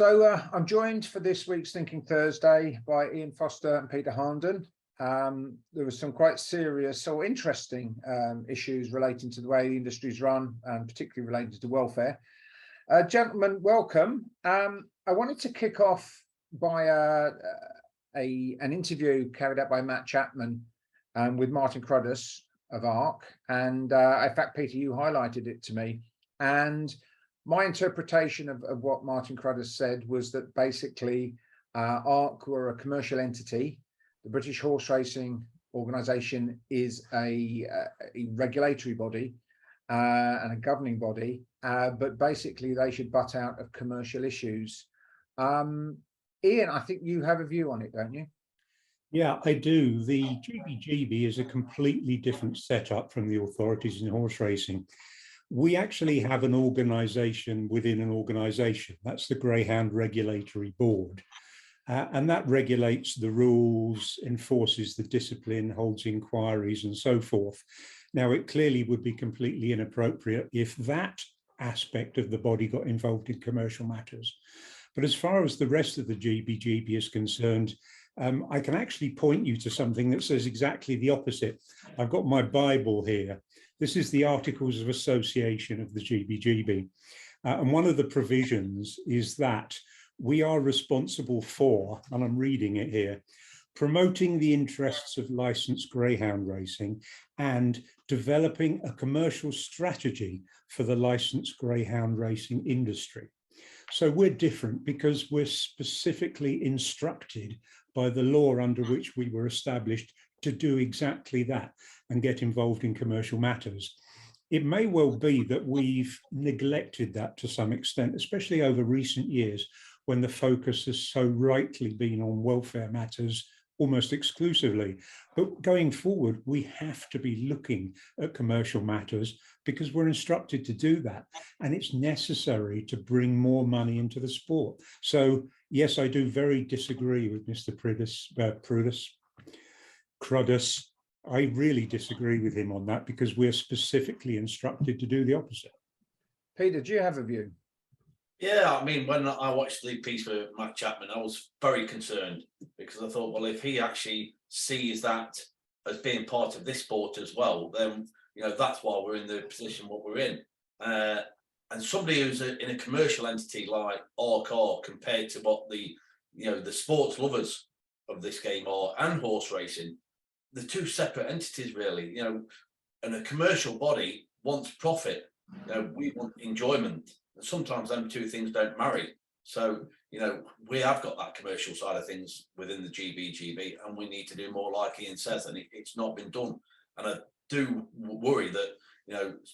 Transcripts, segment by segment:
I'm joined for this week's Thinking Thursday by Ian Foster and Peter Harnden. There was some quite serious or interesting issues relating to the way the industry's run, and particularly related to welfare. Gentlemen, welcome. I wanted to kick off by an interview carried out by Matt Chapman with Martin Cruddas of ARC. And in fact, Peter, you highlighted it to me. And my interpretation of what Martin Cruddas said was that basically ARC were a commercial entity. The British Horse Racing Organisation is a regulatory body and a governing body, but basically they should butt out of commercial issues. Ian, I think you have a view on it, don't you? Yeah, I do. The GBGB is a completely different setup from the authorities in horse racing. We actually have an organisation within an organisation. That's the Greyhound Regulatory Board. And that regulates the rules, enforces the discipline, holds inquiries and so forth. Now, it clearly would be completely inappropriate if that aspect of the body got involved in commercial matters. But as far as the rest of the GBGB is concerned, I can actually point you to something that says exactly the opposite. I've got my Bible here. This is the Articles of Association of the GBGB. And one of the provisions is that we are responsible for, and I'm reading it here, promoting the interests of licensed greyhound racing and developing a commercial strategy for the licensed greyhound racing industry. So we're different because we're specifically instructed by the law under which we were established to do exactly that and get involved in commercial matters. It may well be that we've neglected that to some extent, especially over recent years, when the focus has so rightly been on welfare matters almost exclusively. But going forward, we have to be looking at commercial matters because we're instructed to do that. And it's necessary to bring more money into the sport. So yes, I do very disagree with Mr. Cruddas. I really disagree with him on that because we're specifically instructed to do the opposite. Peter, do you have a view? Yeah, I mean, when I watched the piece with Matt Chapman, I was very concerned because I thought, well, if he actually sees that as being part of this sport as well, then, you know, that's why we're in the position what we're in. And somebody who's in a commercial entity like ARC compared to what the sports lovers of this game are and horse racing, the two separate entities really, and a commercial body wants profit, we want enjoyment. And sometimes them two things don't marry. So, we have got that commercial side of things within the GBGB, and we need to do more like Ian says, and it's not been done. And I do worry that,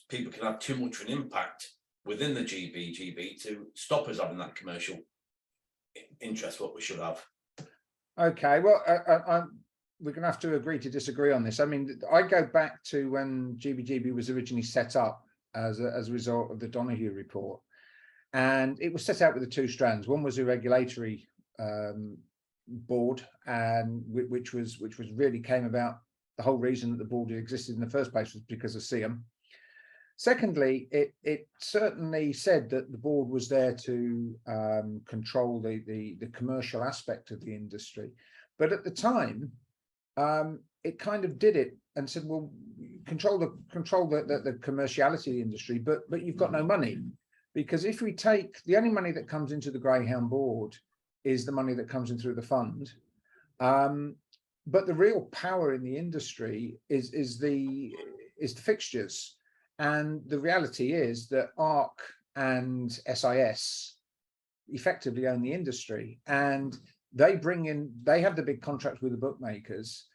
people can have too much of an impact within the GBGB to stop us having that commercial interest, what we should have. Okay, well, we're going to have to agree to disagree on this. I mean, I go back to when GBGB was originally set up as a result of the Donoghue report. And it was set out with the two strands. One was a regulatory board, and which was really came about. The whole reason that the board existed in the first place was because of CM. Secondly, it certainly said that the board was there to control the commercial aspect of the industry. But at the time, it kind of did it and said, well, control the commerciality of the industry, but you've got no money. Because if we take the only money that comes into the Greyhound board is the money that comes in through the fund. But the real power in the industry is the fixtures. And the reality is that ARC and SIS effectively own the industry, and they have the big contracts with the bookmakers.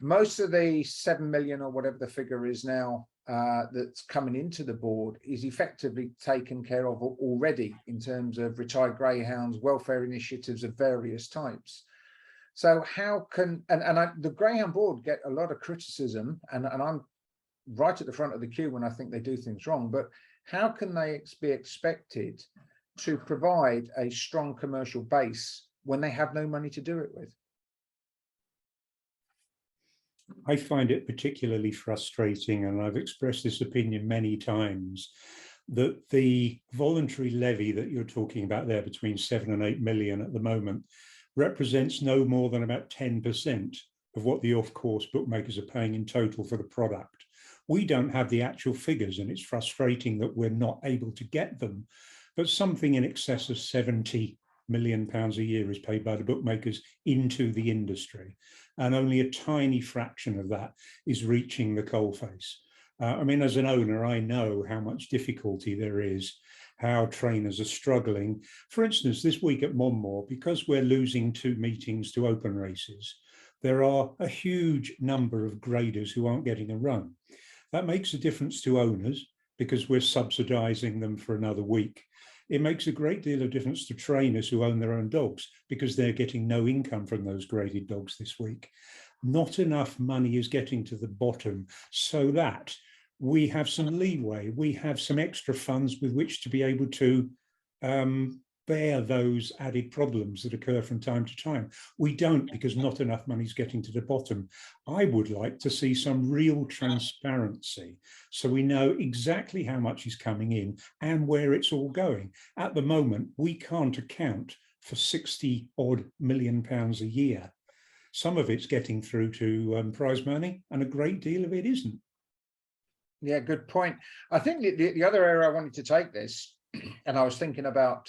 Most of the 7 million or whatever the figure is now that's coming into the board is effectively taken care of already in terms of retired greyhounds, welfare initiatives of various types. So how can, the Greyhound board get a lot of criticism, and I'm right at the front of the queue when I think they do things wrong, but how can they be expected to provide a strong commercial base when they have no money to do it with? I find it particularly frustrating, and I've expressed this opinion many times, that the voluntary levy that you're talking about there, between 7 and 8 million at the moment, represents no more than about 10% of what the off-course bookmakers are paying in total for the product. We don't have the actual figures, and it's frustrating that we're not able to get them, but something in excess of 70 million pounds a year is paid by the bookmakers into the industry, and only a tiny fraction of that is reaching the coalface. I mean, as an owner, I know how much difficulty there is, how trainers are struggling. For instance, this week at Monmore, because we're losing 2 meetings to open races, there are a huge number of graders who aren't getting a run. That makes a difference to owners because we're subsidising them for another week. It makes a great deal of difference to trainers who own their own dogs because they're getting no income from those graded dogs this week. Not enough money is getting to the bottom so that we have some leeway, we have some extra funds with which to be able to bear those added problems that occur from time to time. We don't, because not enough money is getting to the bottom. I would like to see some real transparency so we know exactly how much is coming in and where it's all going. At the moment, we can't account for 60 odd million pounds a year. Some of it's getting through to prize money, and a great deal of it isn't. Yeah, good point. I think the other area I wanted to take this, and I was thinking about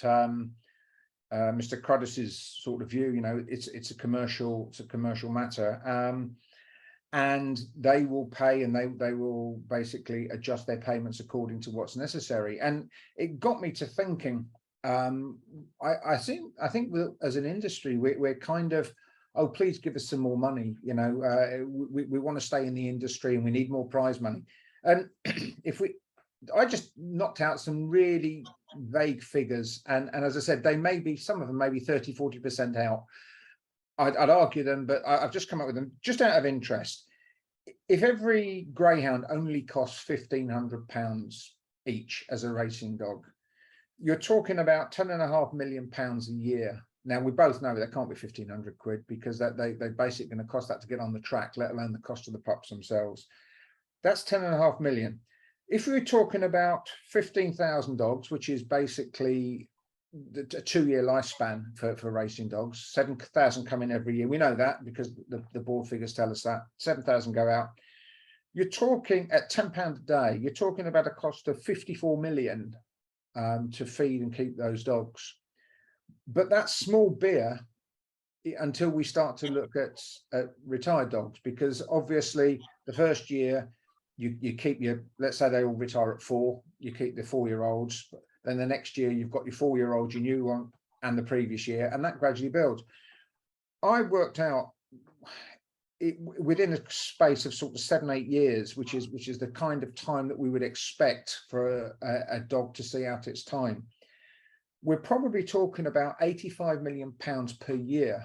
Mr. Cruddis's sort of view. You know, it's a commercial matter, and they will pay, and they will basically adjust their payments according to what's necessary. And it got me to thinking. I think that as an industry, we're kind of, oh, please give us some more money. You know, we want to stay in the industry, and we need more prize money. And I just knocked out some really vague figures, and as I said, they may be, some of them may be 30-40% out. I'd argue them, but I've just come up with them just out of interest. If every greyhound only costs £1,500 each as a racing dog, you're talking about £10.5 million a year. Now, we both know that can't be 1,500 quid, because that they basically going to cost that to get on the track, let alone the cost of the pups themselves. That's 10.5 million. If we were talking about 15,000 dogs, which is basically a 2-year lifespan for racing dogs, 7,000 come in every year. We know that because the board figures tell us that 7,000 go out. You're talking at £10 a day, you're talking about a cost of 54 million to feed and keep those dogs. But that's small beer until we start to look at retired dogs, because obviously the first year, you keep your, let's say they all retire at 4, you keep the 4-year-olds, then the next year you've got your 4-year-olds, your new one, and the previous year, and that gradually builds. I worked out within a space of sort of 7-8 years, which is the kind of time that we would expect for a dog to see out its time. We're probably talking about 85 million pounds per year,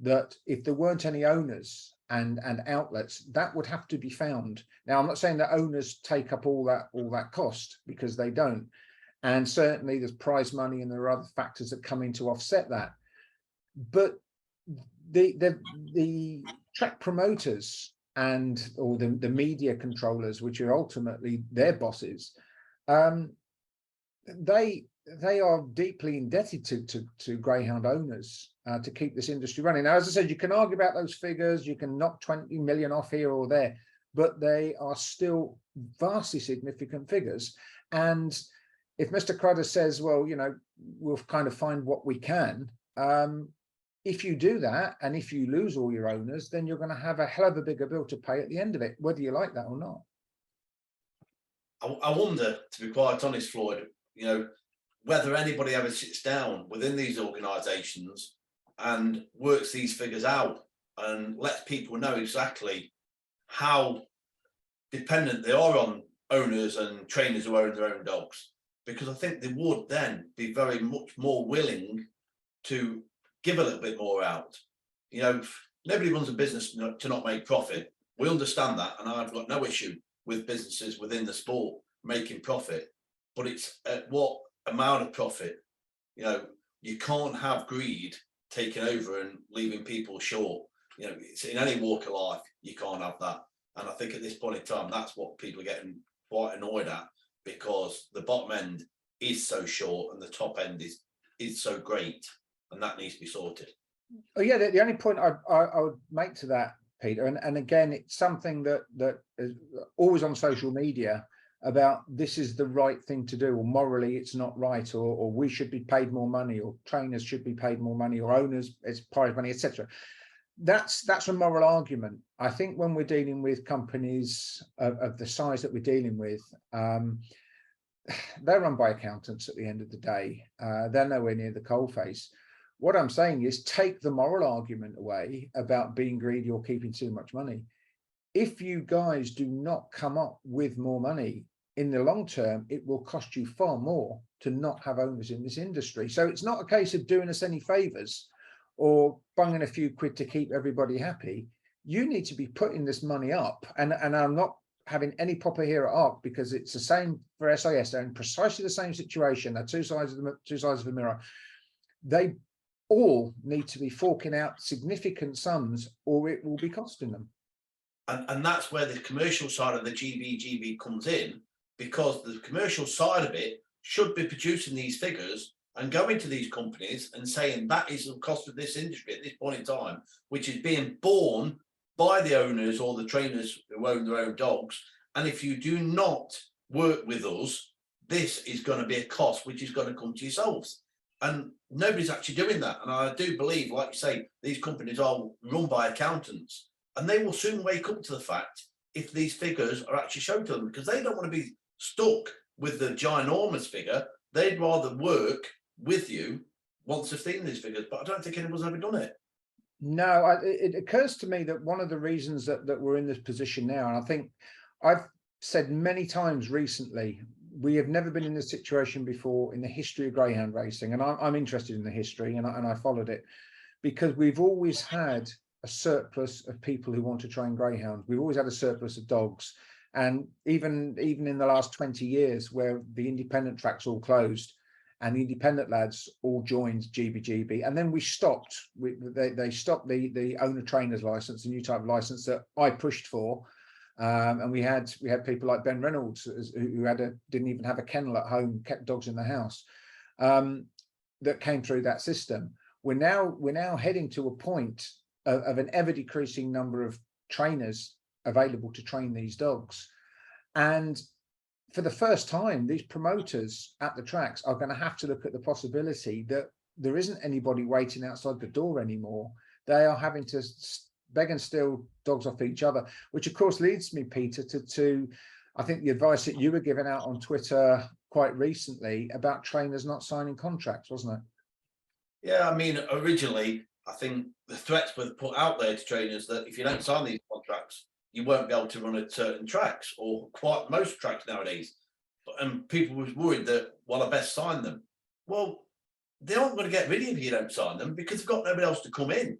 that if there weren't any owners and outlets, that would have to be found. Now, I'm not saying that owners take up all that cost, because they don't, and certainly there's prize money and there are other factors that come in to offset that. But the track promoters or the media controllers, which are ultimately their bosses, they are deeply indebted to greyhound owners to keep this industry running. Now, as I said, you can argue about those figures, you can knock 20 million off here or there, but they are still vastly significant figures. And if Mr. Cruddis says, well, you know, we'll kind of find what we can, if you do that, and if you lose all your owners, then you're going to have a hell of a bigger bill to pay at the end of it, whether you like that or not. I wonder, to be quite honest, Floyd, you know, whether anybody ever sits down within these organisations and works these figures out and lets people know exactly how dependent they are on owners and trainers who own their own dogs. Because I think they would then be very much more willing to give a little bit more out. You know, nobody runs a business to not make profit. We understand that, and I've got no issue with businesses within the sport making profit, but it's at what amount of profit. You know, you can't have greed taking over and leaving people short. You know, it's in any walk of life, you can't have that. And I think at this point in time, that's what people are getting quite annoyed at. because the bottom end is so short and the top end is so great, and that needs to be sorted. Oh yeah, the only point I would make to that, Peter, and again, it's something that is always on social media about this is the right thing to do, or morally it's not right, or we should be paid more money, or trainers should be paid more money, or owners it's prize money, etc. That's a moral argument. I think when we're dealing with companies of the size that we're dealing with, they're run by accountants at the end of the day. They're nowhere near the coalface. What I'm saying is take the moral argument away about being greedy or keeping too much money. If you guys do not come up with more money in the long term, it will cost you far more to not have owners in this industry. So it's not a case of doing us any favors or bunging a few quid to keep everybody happy. You need to be putting this money up. And I'm not having any proper here at ARC, because it's the same for SIS. They're in precisely the same situation. They're two sides of the mirror. They all need to be forking out significant sums, or it will be costing them. And that's where the commercial side of the GBGB comes in, because the commercial side of it should be producing these figures and going to these companies and saying that is the cost of this industry at this point in time, which is being borne by the owners or the trainers who own their own dogs. And if you do not work with us, this is going to be a cost which is going to come to yourselves. And nobody's actually doing that. And I do believe, like you say, these companies are run by accountants, and they will soon wake up to the fact if these figures are actually shown to them, because they don't want to be stuck with the ginormous figure. They'd rather work with you once they've seen these figures. But I don't think anyone's ever done it. No, it occurs to me that one of the reasons that we're in this position now, and I think I've said many times recently, we have never been in this situation before in the history of greyhound racing. And I'm interested in the history, and I followed it, because we've always had a surplus of people who want to train greyhounds. We've always had a surplus of dogs. And even in the last 20 years, where the independent tracks all closed and the independent lads all joined GBGB, and then we stopped. They stopped the owner trainers license, the new type of license that I pushed for. And we had people like Ben Reynolds, who didn't even have a kennel at home, kept dogs in the house, that came through that system. We're now heading to a point of an ever decreasing number of trainers available to train these dogs. And for the first time, these promoters at the tracks are going to have to look at the possibility that there isn't anybody waiting outside the door anymore. They are having to beg and steal dogs off each other, which of course leads me, Peter, to I think the advice that you were giving out on Twitter quite recently about trainers not signing contracts, wasn't it? Yeah, I mean, originally, I think the threats were put out there to trainers that if you don't sign these contracts, you won't be able to run at certain tracks, or quite most tracks nowadays. And people was worried that, well, I best sign them. Well, they aren't going to get rid of you if you don't sign them, because they've got nobody else to come in.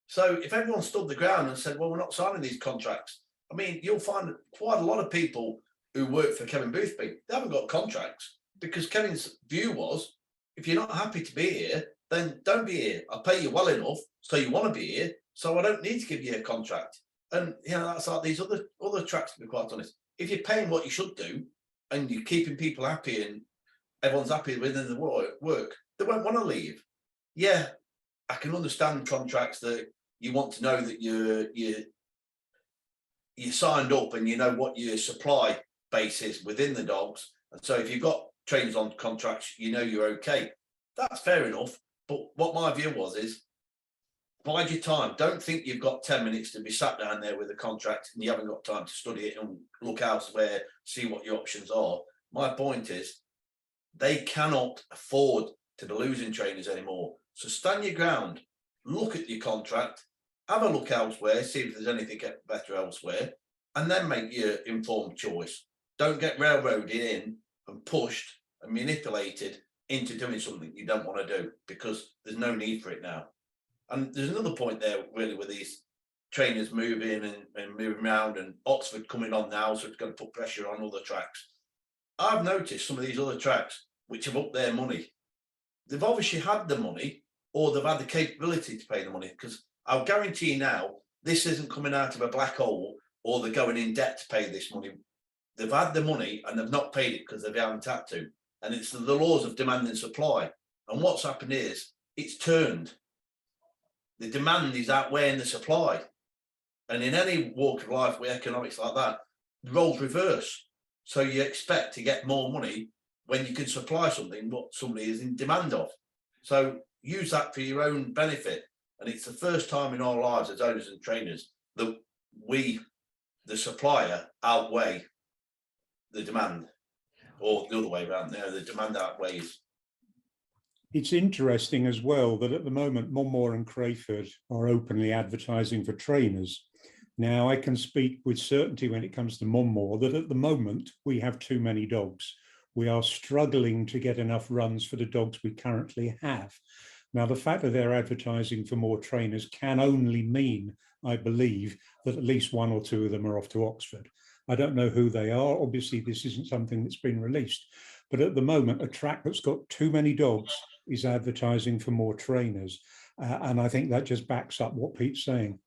So if everyone stood the ground and said, well, we're not signing these contracts, I mean, you'll find quite a lot of people who work for Kevin Boothby, they haven't got contracts, because Kevin's view was, if you're not happy to be here, then don't be here. I'll pay you well enough so you want to be here, so I don't need to give you a contract. And you know, that's like these other tracks, to be quite honest. If you're paying what you should do and you're keeping people happy and everyone's happy within the work, they won't want to leave. Yeah, I can understand contracts that you want to know that you signed up and you know what your supply base is within the dogs. And so if you've got trainers on contracts, you know you're okay. That's fair enough. But what my view was is, bide your time. Don't think you've got 10 minutes to be sat down there with a contract and you haven't got time to study it and look elsewhere, see what your options are. My point is, they cannot afford to be losing trainers anymore. So stand your ground, look at your contract, have a look elsewhere, see if there's anything better elsewhere, and then make your informed choice. Don't get railroaded in and pushed and manipulated into doing something you don't want to do, because there's no need for it now. And there's another point there, really, with these trainers moving and moving around, and Oxford coming on now, so it's going to put pressure on other tracks. I've noticed some of these other tracks which have upped their money. They've obviously had the money, or they've had the capability to pay the money, because I'll guarantee you now, this isn't coming out of a black hole, or they're going in debt to pay this money. they've had the money and they've not paid it because they haven't had to. And it's the laws of demand and supply. And what's happened is it's turned. The demand is outweighing the supply. And in any walk of life with economics like that, the roles reverse. So you expect to get more money when you can supply something what somebody is in demand of. So use that for your own benefit. And it's the first time in our lives as owners and trainers that we, the supplier, outweigh the demand, or the other way around. There, the demand outweighs. It's interesting as well that at the moment, Monmore and Crayford are openly advertising for trainers. Now, I can speak with certainty when it comes to Monmore that at the moment we have too many dogs. We are struggling to get enough runs for the dogs we currently have. Now, the fact that they're advertising for more trainers can only mean, I believe, that at least one or two of them are off to Oxford. I don't know who they are. Obviously, this isn't something that's been released. But at the moment, a track that's got too many dogs is advertising for more trainers. And I think that just backs up what Pete's saying.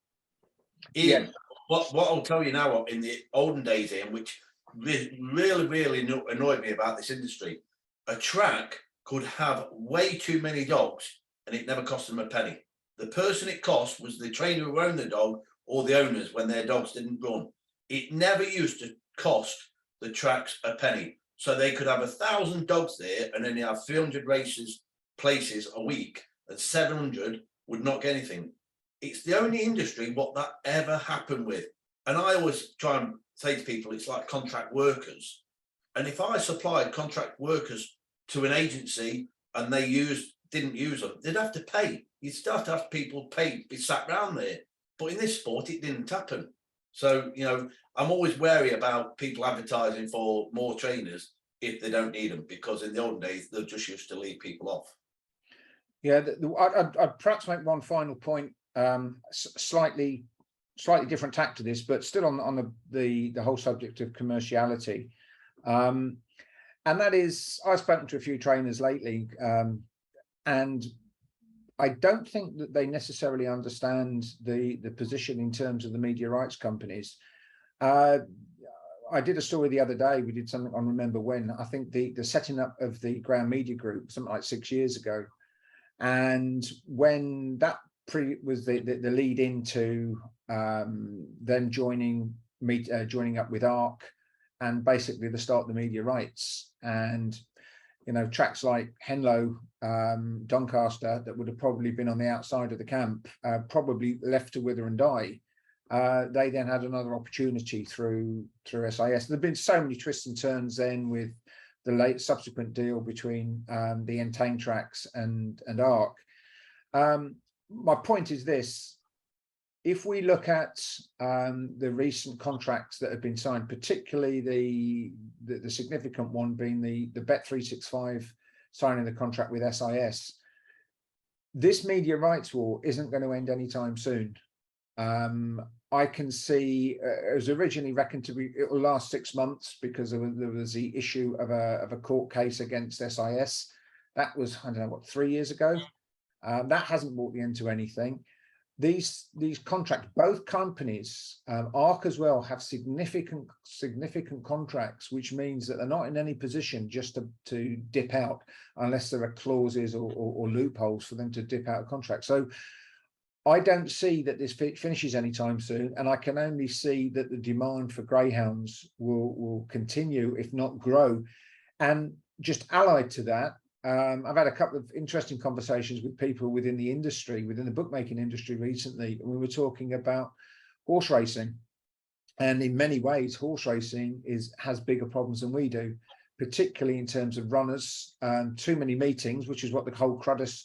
Ian, what I'll tell you now, in the olden days, Ian, which really annoyed me about this industry, a track could have way too many dogs and it never cost them a penny. The person it cost was the trainer who owned the dog or the owners when their dogs didn't run. It never used to cost the tracks a penny. So they could have 1,000 dogs there and only have 300 places a week, and 700 would not get anything. It's the only industry what that ever happened with. And I always try and say to people, it's like contract workers. And if I supplied contract workers to an agency and they didn't use them, they'd have to pay. You'd still have to have people pay, be sat around there. But in this sport, it didn't happen. So, you know, I'm always wary about people advertising for more trainers if they don't need them, because in the olden days, they just used to leave people off. Yeah, I'd perhaps make one final point, slightly different tack to this, but still on the whole subject of commerciality. And that is, I've spoken to a few trainers lately, and I don't think that they necessarily understand the position in terms of the media rights companies. I did a story the other day. We did something on Remember When. I think the setting up of the Ground Media Group, something like 6 years ago. And when that was the lead into them joining up with ARC and basically the start of the media rights. And you know, tracks like Henlow, Doncaster, that would have probably been on the outside of the camp, probably left to wither and die. They then had another opportunity through SIS. There've been so many twists and turns then with the subsequent deal between the Entain tracks and ARC. My point is this: if we look at the recent contracts that have been signed, particularly the significant one being the Bet365 signing the contract with SIS, this media rights war isn't going to end anytime soon. I can see it was originally reckoned to be, it will last 6 months because there was the issue of a court case against SIS. That was, I don't know, what, 3 years ago. That hasn't brought the end to anything. These contracts, both companies, ARC as well, have significant contracts, which means that they're not in any position just to dip out unless there are clauses or loopholes for them to dip out of contract. So I don't see that this finishes anytime soon, and I can only see that the demand for greyhounds will continue, if not grow. And just allied to that, I've had a couple of interesting conversations with people within the industry, within the bookmaking industry recently, and we were talking about horse racing. And in many ways, horse racing has bigger problems than we do, particularly in terms of runners, too many meetings, which is what the whole Cruddas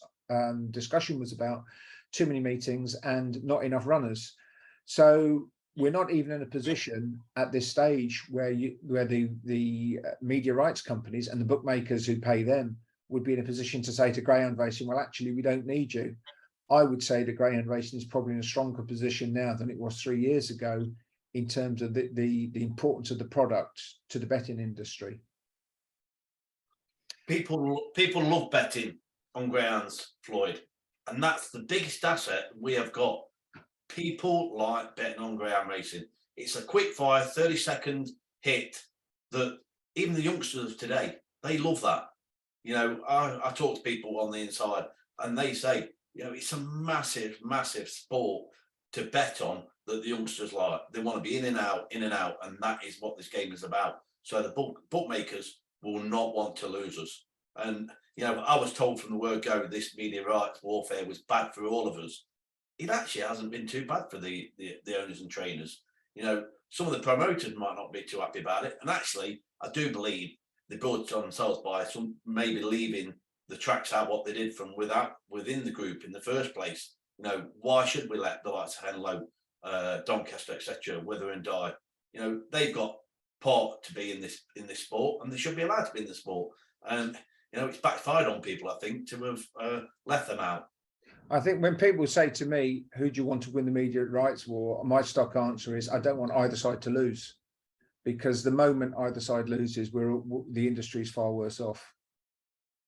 discussion was about. Too many meetings and not enough runners. So we're not even in a position at this stage where the media rights companies and the bookmakers who pay them would be in a position to say to greyhound racing, well, actually, we don't need you. I would say the greyhound racing is probably in a stronger position now than it was 3 years ago in terms of the importance of the product to the betting industry. People love betting on greyhounds, Floyd. And that's the biggest asset we have got. People like betting on greyhound racing. It's a quick fire, 30-second hit that even the youngsters of today, they love that. You know, I talk to people on the inside and they say, you know, it's a massive, massive sport to bet on that the youngsters like. They want to be in and out, and that is what this game is about. So the bookmakers will not want to lose us. And, you know, I was told from the word go, this media rights warfare was bad for all of us. It actually hasn't been too bad for the owners and trainers. You know, some of the promoters might not be too happy about it. And actually, I do believe they brought it on themselves by some maybe leaving the tracks out what they did from within the group in the first place. You know, why should we let the likes of Henlow, Doncaster, etc., wither and die? You know, they've got part to be in this sport, and they should be allowed to be in the sport. And you know, it's backfired on people, I think, to have left them out. I think when people say to me, who do you want to win the media rights war? My stock answer is I don't want either side to lose, because the moment either side loses, the industry is far worse off.